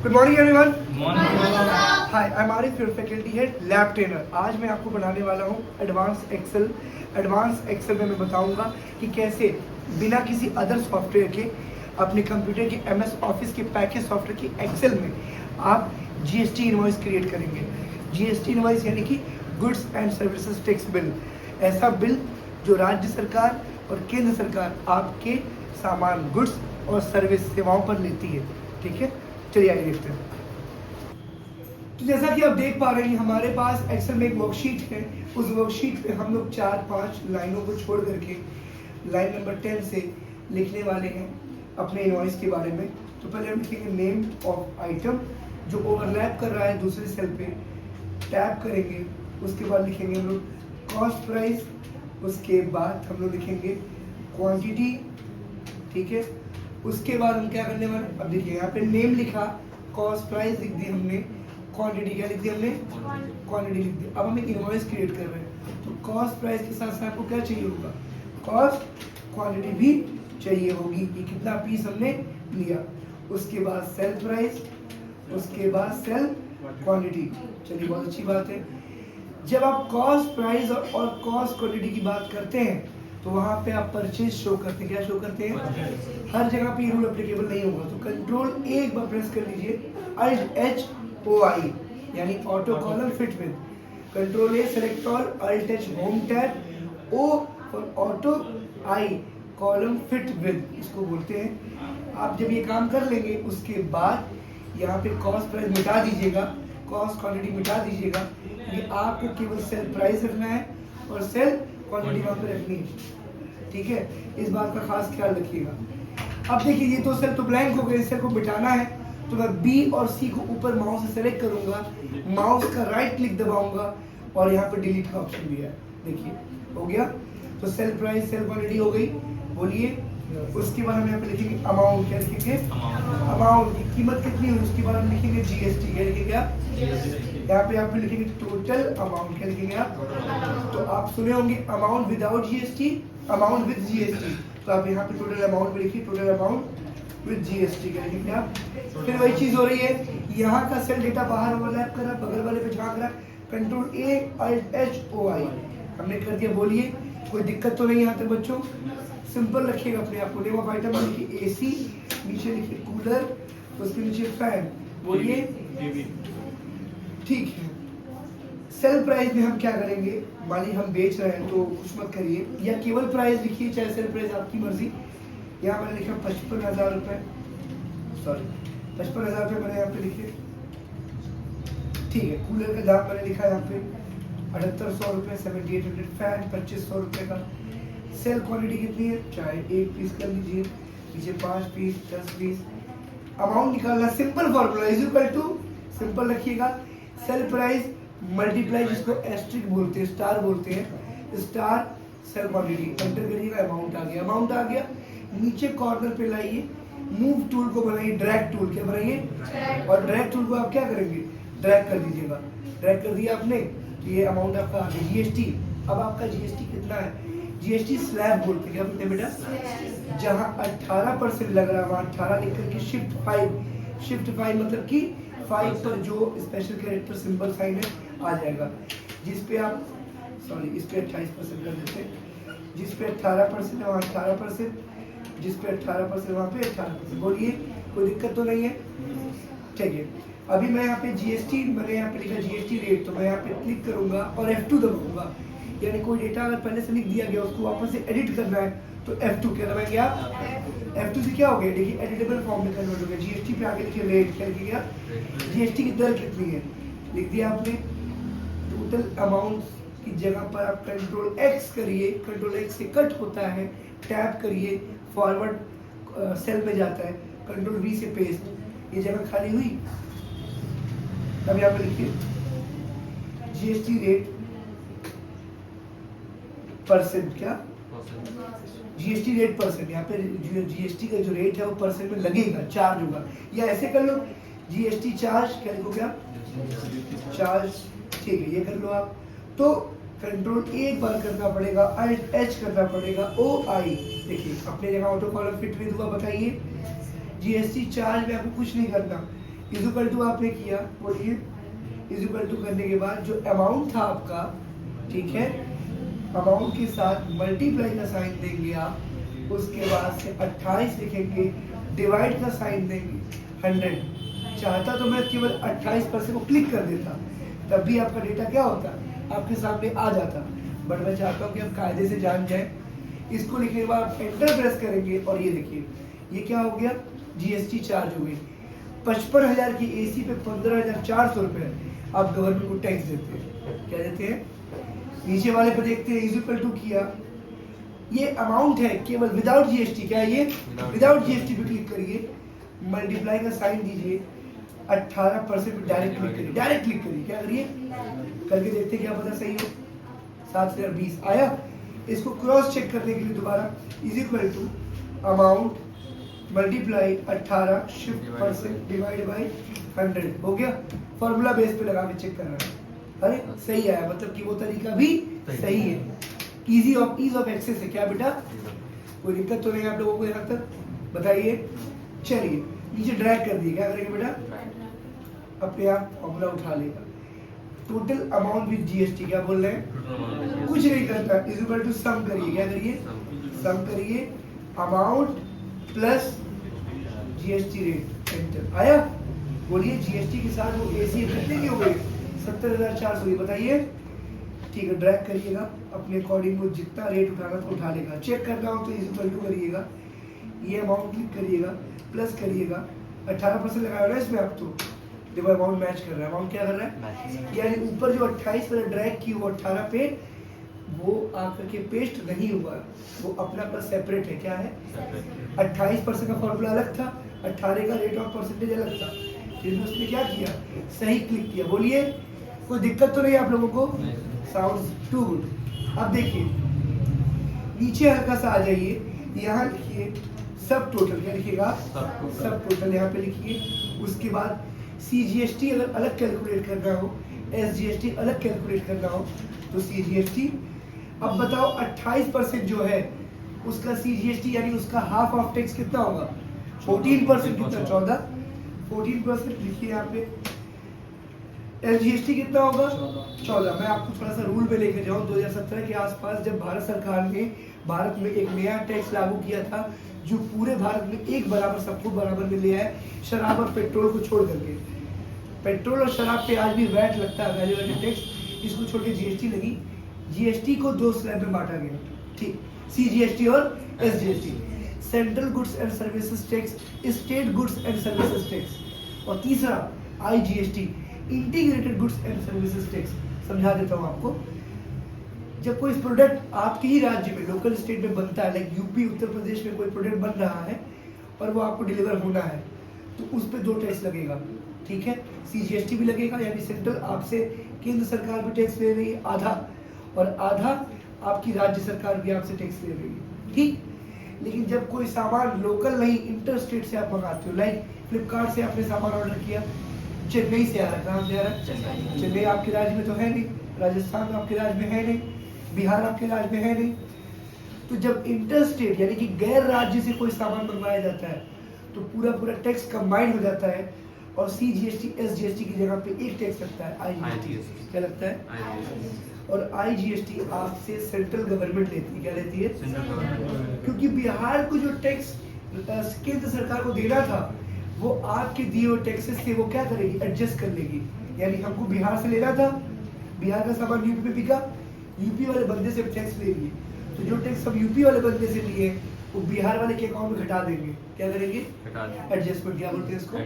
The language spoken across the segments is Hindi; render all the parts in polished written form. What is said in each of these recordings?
Good morning everyone. Morning. Hi, I am Arif, your faculty head, lab trainer. आज मैं आपको बनाने वाला हूँ एडवांस एक्सेल। एडवांस एक्सेल में मैं बताऊंगा कि कैसे बिना किसी अदर सॉफ्टवेयर के अपने कंप्यूटर के एमएस ऑफिस के पैकेज सॉफ्टवेयर की एक्सेल में आप जीएसटी इनवॉइस क्रिएट करेंगे। जीएसटी इनवॉइस यानी कि goods and services tax bill, ऐसा बिल जो राज्य सरकार और केंद्र सरकार आपके सामान, गुड्स और सर्विस सेवाओं पर लेती है। ठीक है, चलिए आइए देखते हैं। तो जैसा कि आप देख पा रहे हैं, हमारे पास एक्सेल में एक वर्कशीट है। उस वर्कशीट पे हम लोग 4-5 लाइनों को छोड़ करके लाइन नंबर 10 से लिखने वाले हैं अपने इनवॉइस के बारे में। तो पहले हम लिखेंगे नेम ऑफ आइटम जो ओवरलैप कर रहा है दूसरे सेल पे, टैप करेंगे। उसके बाद लिखेंगे हम लोग कॉस्ट प्राइस। उसके बाद हम लोग लिखेंगे क्वांटिटी। ठीक है, उसके बाद हम क्या करने वाले, अब देखिए यहाँ पे नेम लिखा, कॉस्ट प्राइस लिख दी हमने, क्वांटिटी क्या लिख दी हमने, क्वांटिटी लिख दी। अब हम एक इनवॉइस क्रिएट कर रहे हैं, तो कॉस्ट प्राइस के साथ साथ आपको क्या चाहिए होगा, कॉस्ट क्वांटिटी भी चाहिए होगी कि कितना पीस हमने लिया। उसके बाद सेल प्राइस, उसके बाद सेल क्वांटिटी। चलिए, बहुत अच्छी बात है। जब आप कॉस्ट प्राइस और कॉस्ट क्वांटिटी की बात करते हैं तो वहां पे आप परचेज शो करते हैं। क्या शो करते हैं? हर जगह पे ये रूल एप्लीकेबल नहीं होगा, तो कंट्रोल एक बार प्रेस कर लीजिए, अल्ट एच ओ आई यानी auto column fit width. Control A select all, alt H home tab, O और auto, I column fit width, इसको बोलते हैं। आप जब ये काम कर लेंगे उसके बाद यहाँ पे कॉस्ट प्राइस मिटा दीजिएगा, कॉस्ट क्वांटिटी मिटा दीजिएगा, क्योंकि आपको केवल सेल प्राइस रखना है और सेल क्वांटिटी वहाँ पे रखनी है। ठीक है, इस बात का खास ख्याल रखिएगा। अब देखिए, ये तो सेल तो ब्लैंक हो गए, इस सेल को मिटाना है तो मैं बी और सी को ऊपर माउस से सेलेक्ट करूंगा, माउस का राइट क्लिक दबाऊंगा और यहाँ पे डिलीट का ऑप्शन भी है। देखिए हो गया, तो सेल प्राइस सेल क्वांटिटी हो गई। बोलिए, उसके बाद हम यहाँ पे लिखेंगे अमाउंट। क्या लिखेंगे? अमाउंट की कीमत कितनी हुई, उसके बाद हम लिखेंगे जीएसटी। क्या लिखेंगे आप? यहाँ पे आप लिखेंगे टोटल अमाउंट। क्या लिखेंगे आप? तो आप सुने होंगे amount without GST, amount with GST, तो आप यहाँ पे टोटल अमाउंट में लिखिए टोटल अमाउंट विद जीएसटी। क्या लिखेंगे आप? फिर वही चीज हो रही है, यहाँ का सेल डेटा बाहर ओवरलैप कर रहा है, बगल वाले पे झांक रहा है। Control A alt H O I हमने कर दिया। बोलिए, कोई दिक्कत तो नहीं यहाँ तक बच्चों? सिंपल रखिएगा अपने आप को। नेम ऑफ आइटम में लिखिए एसी, नीचे लिखिए कूलर, उसके नीचे फैन। बोलिए, ठीक है। सेल प्राइस में हम क्या करेंगे, मान लीजिए हम बेच रहे हैं तो कुछ मत करिए, या केवल प्राइस लिखिए, चाहे सेल प्राइस आपकी मर्जी। यहाँ मैंने लिखा 55,000 रुपये, सॉरी 55,000 रुपये मैंने यहाँ पे लिखे। ठीक है, कूलर का दाम मैंने लिखा यहाँ पे 7800 रुपये, 7800। फैन 2500 रुपये का। सेल क्वांटिटी कितनी है, चाहे 1 पीस कर लीजिए, नीचे 5 पीस, 10 पीस। अमाउंट निकालना, simple formula is equal to, simple रखिएगा, सेल प्राइस मल्टीप्लाई, जिसको एस्ट्रिक बोलते हैं, स्टार बोलते हैं, स्टार सेल क्वांटिटी। एंटर करिएगा, अमाउंट आ गया। अमाउंट आ गया, नीचे कॉर्नर पे लाइए, मूव टूल को बनाइए, ड्रैग टूल। क्या बनाइए? और ड्रैग टूल को आप क्या करेंगे, ड्रैग कर दीजिएगा। ड्रैग कर दिया आपने, तो ये अमाउंट आपका आ गया जीएसटी। अब आपका जीएसटी कितना है, जीएसटी स्लैब बोलते हैं। क्या बोलते हैं बेटा? जहाँ 18% लग रहा है वहाँ 18 लिख करके शिफ्ट 5, शिफ्ट 5 मतलब कि 5 पर जो स्पेशल कैरेक्टर सिंबल साइन है आ जाएगा। जिस पे आप, सॉरी इस पे 28% कर देते हैं, जिस पे 18% है वहाँ 18%, जिस पे 18% वहाँ पे 18%। बोलिए, कोई दिक्कत तो नहीं है? ठीक है, अभी मैं यहाँ पे जीएसटी, मैंने यहाँ पे लिखा जीएसटी रेट, तो मैं यहाँ पे क्लिक करूंगा और F2 दबाऊंगा। यानी कोई डेटा अगर पहले से लिख दिया गया उसको वापस से एडिट करना है तो F2 क्या दबाएंगे आप? F2 से क्या हो गया, देखिए एडिटेबल फॉर्म में कन्वर्ट हो गया। जीएसटी पे आगे लिखिए रेट। क्या लिखिए आप? जीएसटी की दर कितनी है लिख दिया आपने। टोटल अमाउंट की जगह पर आप कंट्रोल X करिए, कंट्रोल X से कट होता है, टैप करिए, फॉरवर्ड सेल में जाता है, कंट्रोल V से पेस्ट, ये जगह खाली हुई। अब यहाँ पे लिखिए जीएसटी रेट परसेंट। क्या? GST rate percent. यहाँ पे जीएसटी का जो रेट है वो परसेंट में लगेगा, चार्ज होगा। या ऐसे कर लो, जीएसटी चार्ज। क्या लिखोगे आप? चार्ज। ठीक है, ये कर लो आप। तो कंट्रोल एक बार करना पड़ेगा, अल्ट एच करना पड़ेगा, ओ आई। देखिए अपने जगह ऑटो कॉलम फिट विद हुआ। बताइए, जीएसटी चार्ज में आपको कुछ नहीं करना, इज इक्वल टू आपने किया, बोलिए इज इक्वल टू करने के बाद जो अमाउंट था आपका, ठीक है, अमाउंट के साथ मल्टीप्लाई का साइन देंगे आप, उसके बाद से 28 लिखेंगे, डिवाइड का साइन देंगे 100। चाहता तो मैं केवल 28% को क्लिक कर देता, तब भी आपका डेटा क्या होता, आपके सामने आ जाता, बट मैं चाहता हूँ कि आप कायदे से जान जाए। इसको लिखने के बाद आप एंटर प्रेस करेंगे और ये देखिए ये क्या हो गया, जीएसटी चार्ज हो गई। 55,000 की एसी पे 15,400 रुपये आप गवर्नमेंट को टैक्स देते हैं। क्या देते हैं? नीचे वाले पे देखते हैं, इज इक्वल टू किया, ये अमाउंट है केवल विदाउट जीएसटी। क्या है ये? विदाउट जीएसटी पे क्लिक करिए, मल्टीप्लाई का साइन दीजिए, 18% पे डायरेक्ट क्लिक करिए, डायरेक्ट क्लिक करिए, क्या करिए करके देखते हैं क्या पता सही हो। 7,20 आया। इसको क्रॉस चेक करने के लिए दोबारा is equal to amount multiply 18 shift percent divide by 100 हो गया। फॉर्मूला बेस पे लगा के चेक कर रहा है, अरे सही आया, मतलब कि वो तरीका भी सही है। ईज ऑफ एक्सेस है। क्या बेटा, कोई दिक्कत तो नहीं आप लोगों को यहाँ तक? बताइए। चलिए नीचे ड्रैग कर दिए, क्या करेंगे बेटा, अपने आप फॉर्मूला उठा लेगा। टोटल अमाउंट विद जीएसटी, क्या बोल रहे हैं, कुछ नहीं करता, इज इक्वल टू सम करिए, क्या करिए, सम करिए, amount plus GST rate, enter. आया? बोलिए जीएसटी के साथ वो एसी कितने की हो गई, 70,400। बताइए, ठीक है, ड्रैग करिएगा अपने अकॉर्डिंग, वो जितना रेट उठाना तो उठा लेगा। चेक करना हो तो इज इक्वल टू करिएगा, ये अमाउंट क्लिक करिएगा, प्लस करिएगा, 18% लगाया ना इसमें आप, तो देखो अमाउंट मैच कर रहा है। अमाउंट क्या कर रहा है, यानी ऊपर जो 28 वाला ड्रैग की वो 18 पे वो आकर के पेस्ट नहीं हुआ, वो अपना अपना सेपरेट है। क्या है, 28% का फॉर्मूला अलग था, 18 का रेट ऑफ परसेंटेज अलग था, फिर उसने क्या किया, सही क्लिक किया। बोलिए कोई दिक्कत तो नहीं आप लोगों को? Sounds to good. अब देखिए नीचे हल्का सा आ जाइए, यहाँ लिखिए सब टोटल, क्या लिखिएगा, सब टोटल यहाँ पे लिखिए। उसके बाद सीजीएसटी अगर अलग कैलकुलेट करना हो, एसजीएसटी अलग कैलकुलेट करना हो तो सीजीएसटी। अब बताओ 28% जो है उसका सीजीएसटी यानी उसका हाफ ऑफ टैक्स कितना होगा, 14%, कितना, 14, 14% लिखिए यहाँ पे। एसजीएसटी कितना होगा, 14। मैं आपको थोड़ा सा रूल पे लेके जाऊँ, 2017 के आसपास जब भारत सरकार ने भारत में एक नया टैक्स लागू किया था जो पूरे भारत में एक बराबर सबको बराबर में ले आए, शराब और पेट्रोल को छोड़ करके। पेट्रोल और शराब पे आज भी वैट लगता है, वैल्यू एडेड टैक्स, इसको छोड़ के जीएसटी लगी। जीएसटी को दो स्लैब में बांटा गया, ठीक, सीजीएसटी और SGST. Central goods and services tax, state goods and services tax, और तीसरा IGST, integrated goods and services tax. समझा देता हूँ आपको। जब कोई प्रोडक्ट आपके ही राज्य में, लोकल स्टेट में बनता है, लाइक यूपी उत्तर प्रदेश में कोई प्रोडक्ट बन रहा है और वो आपको डिलीवर होना है, तो उस पर 2 टैक्स लगेगा, ठीक है। सीजीएसटी भी लगेगा, यानी सेंट्रल आपसे, केंद्र सरकार भी टैक्स ले रही है आधा, और आधा आपकी राज्य सरकार भी आपसे टैक्स ले रही है, ठीक। लेकिन जब कोई सामान लोकल नहीं, इंटर स्टेट से आप मंगाते हो, लाइक फ्लिपकार्ट से आपने सामान ऑर्डर किया, चेन्नई से आ रहा है, कहाँ से आ रहा है, चेन्नई आपके राज्य में तो है नहीं, राजस्थान आपके राज्य में है नहीं, बिहार आपके राज्य में है नहीं। तो जब इंटर स्टेट यानी कि गैर राज्य से कोई सामान मंगवाया जाता है तो पूरा पूरा टैक्स कंबाइन हो जाता है, और सीजीएसटी एसजीएसटी की जगह पे एक टैक्स लगता है, आईजीएसटी। क्या लगता है? और आईजीएसटी आपसे सेंट्रल गवर्नमेंट लेती है, क्या लेती है? क्योंकि बिहार को जो टैक्स केंद्र सरकार को देना था वो आपके दिए हुए टैक्सेस से वो क्या करेगी, एडजस्ट कर लेगी। यानी हमको बिहार से लेना था, बिहार का सामान यूपी में बिका, यूपी वाले बंदे से टैक्स ले लिए, तो जो टैक्स हम यूपी वाले बंदे से लिए वो बिहार वाले के अकाउंट में घटा देंगे। क्या करेंगे? एडजस्टमेंट। क्या बोलते हैं इसको?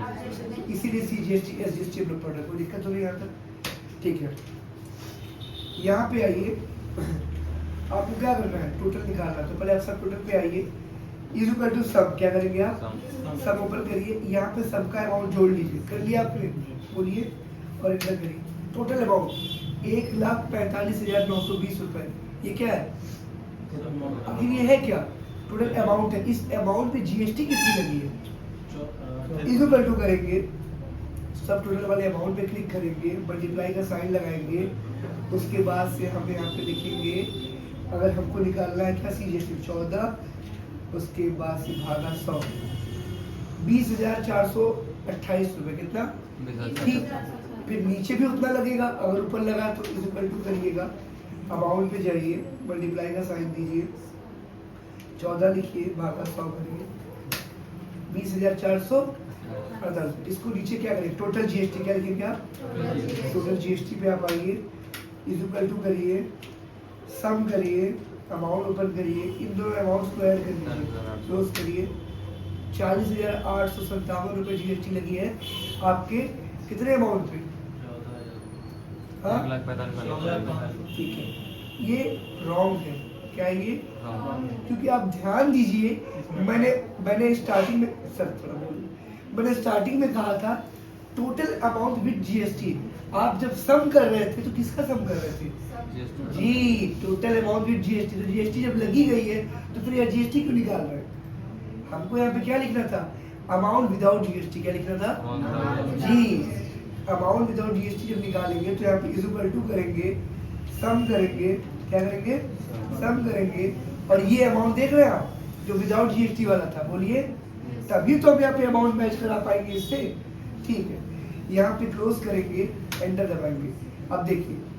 इसीलिए सीजीएसटी एसजीएसटी हम लोग पढ़ रहे हैं। कोई दिक्कत तो नहीं यहाँ तक? ठीक है, यहाँ पे आइए, आपको क्या करना है, टोटल निकालना है। तो पहले आप सब टोटल पे आइए, इज इक्वल टू सब, क्या करेंगे आप, सब ओपन करिए, यहाँ पे सबका अमाउंट जोड़ लीजिए। कर लिया आपने? बोलिए और एंटर करिए। टोटल अमाउंट 1,45,920 रुपए। ये क्या है? आखिर ये है क्या? टोटल अमाउंट है। इस अमाउंट पे जीएसटी कितनी लगी है? इज इक्वल टू करेंगे, सब टोटल वाले अमाउंट पे क्लिक करेंगे, मल्टीप्लाई का साइन लगाएंगे, उसके बाद से हम यहाँ पे लिखेंगे, अगर हमको निकालना है क्या, सीजीएसटी 14, उसके बाद से भागा 100, 20,400 28 रुपये। कितना? ठीक। फिर नीचे भी उतना लगेगा, अगर ऊपर लगा तो इज इक्वल टू करिएगा, अमाउंट पे जाइए, मल्टीप्लाई का साइन दीजिए, 14 लिखिए, भागा 100 करिए, 20,448। इसको नीचे क्या करें? टोटल जीएसटी क्या लिखिए? क्या टोटल जीएसटी पे आप आइए, इज इक्वल टू करिए, सम करिए, अमाउंट ओपन करिए, इन दोनों अमाउंट्स को ऐड करिए, क्लोज करिए। 40,857 रुपये जीएसटी लगी है आपके कितने अमाउंट पे? हाँ? ठीक है, ये रॉन्ग है। क्या है ये? क्योंकि आप ध्यान दीजिए, मैंने स्टार्टिंग में मैंने स्टार्टिंग में कहा था टोटल अमाउंट विद जीएसटी। आप जब सम कर रहे थे तो किसका सम कर रहे थे? जी, टोटल अमाउंट विद जीएसटी। तो जीएसटी जब लगी गई है तो फिर यह जीएसटी क्यों निकाल रहे हैं? हमको यहाँ पे क्या लिखना था? Amount without GST. क्या लिखना था? जी, अमाउंट विदाउट जीएसटी जब निकालेंगे तो यहाँ पे इज इक्वल टू करेंगे, सम करेंगे, क्या करेंगे? सम करेंगे, और ये अमाउंट देख रहे हैं आप जो विदाउट जीएसटी वाला था, बोलिए, तभी तो हम यहाँ पे अमाउंट मैच करा पाएंगे इससे। ठीक है, यहाँ पे क्लोज करेंगे, एंटर दबाएंगे। अब देखिए